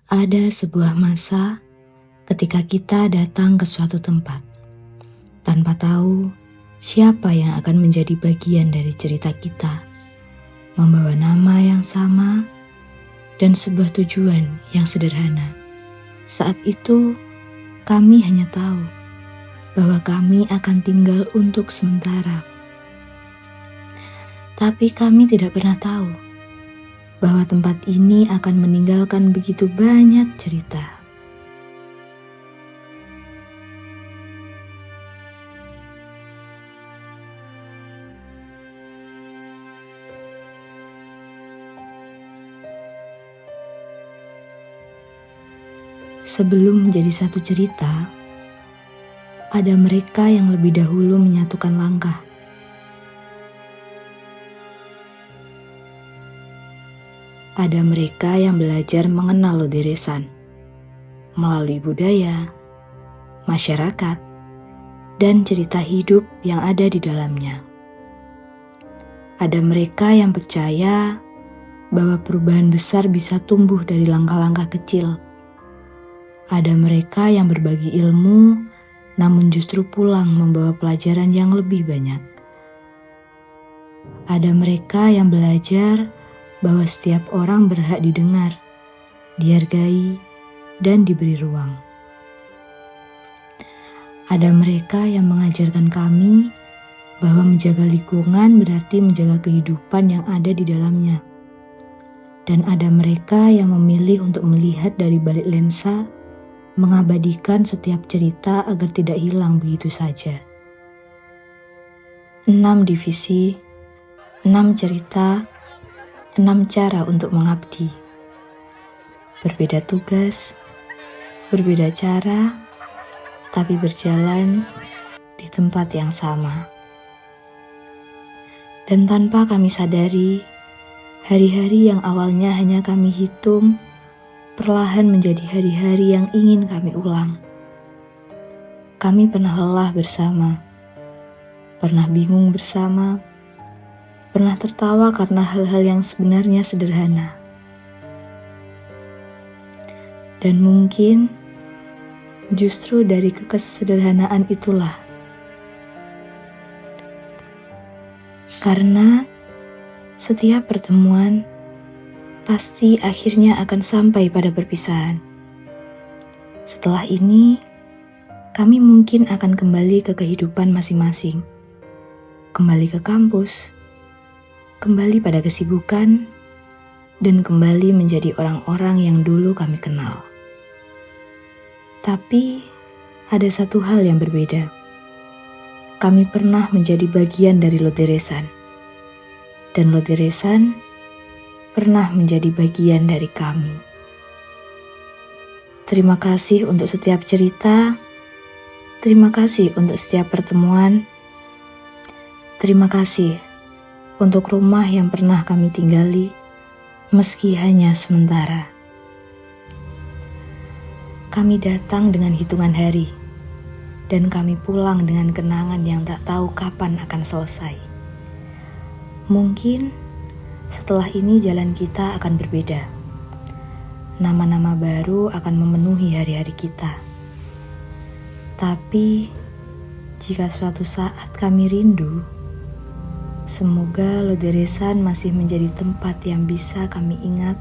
Ada sebuah masa ketika kita datang ke suatu tempat, tanpa tahu siapa yang akan menjadi bagian dari cerita kita, membawa nama yang sama dan sebuah tujuan yang sederhana. Saat itu, kami hanya tahu bahwa kami akan tinggal untuk sementara. Tapi kami tidak pernah tahu bahwa tempat ini akan meninggalkan begitu banyak cerita. Sebelum menjadi satu cerita, ada mereka yang lebih dahulu menyatukan langkah. Ada mereka yang belajar mengenal Loderesan melalui budaya, masyarakat, dan cerita hidup yang ada di dalamnya. Ada mereka yang percaya bahwa perubahan besar bisa tumbuh dari langkah-langkah kecil. Ada mereka yang berbagi ilmu, namun justru pulang membawa pelajaran yang lebih banyak. Ada mereka yang belajar bahwa setiap orang berhak didengar, dihargai, dan diberi ruang. Ada mereka yang mengajarkan kami bahwa menjaga lingkungan berarti menjaga kehidupan yang ada di dalamnya. Dan ada mereka yang memilih untuk melihat dari balik lensa, mengabadikan setiap cerita agar tidak hilang begitu saja. 6 divisi, 6 cerita, 6 cara untuk mengabdi. Berbeda tugas, berbeda cara, tapi berjalan di tempat yang sama. Dan tanpa kami sadari, hari-hari yang awalnya hanya kami hitung, perlahan menjadi hari-hari yang ingin kami ulang. Kami pernah lelah bersama, pernah bingung bersama, pernah tertawa karena hal-hal yang sebenarnya sederhana. Dan mungkin justru dari kesederhanaan itulah, karena setiap pertemuan pasti akhirnya akan sampai pada perpisahan. Setelah ini, kami mungkin akan kembali ke kehidupan masing-masing, kembali ke kampus, kembali pada kesibukan, dan kembali menjadi orang-orang yang dulu kami kenal. Tapi ada satu hal yang berbeda. Kami pernah menjadi bagian dari Loderesan, dan Loderesan pernah menjadi bagian dari kami. Terima kasih untuk setiap cerita, terima kasih untuk setiap pertemuan, terima kasih untuk rumah yang pernah kami tinggali, meski hanya sementara. Kami datang dengan hitungan hari, dan kami pulang dengan kenangan yang tak tahu kapan akan selesai. Mungkin setelah ini jalan kita akan berbeda. Nama-nama baru akan memenuhi hari-hari kita. Tapi, jika suatu saat kami rindu, semoga Loderesan masih menjadi tempat yang bisa kami ingat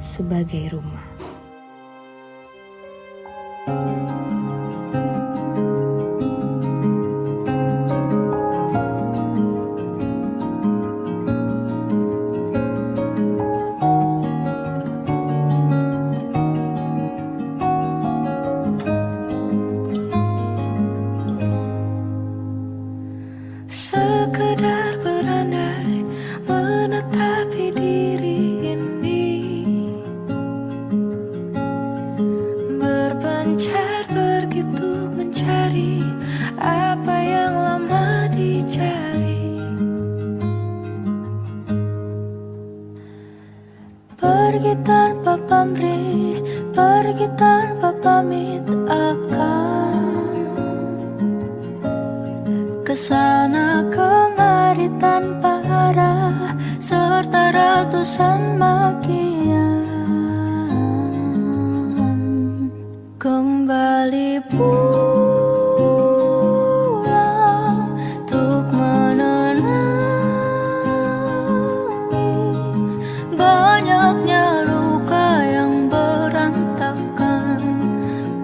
sebagai rumah. Sekedar berandai menetapi diri ini, berpencar begitu mencari apa yang lama dicari. Pergi tanpa pamrih, pergi tanpa pamit akan kesana kemari tanpa arah serta ratusan makian. kembali pulang untuk menenangi banyaknya luka yang berantakan.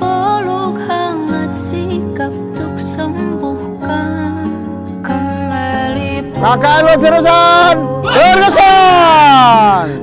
Peluk hangat sikap untuk sembuhkan. Kembali KKN Terusan berkesan.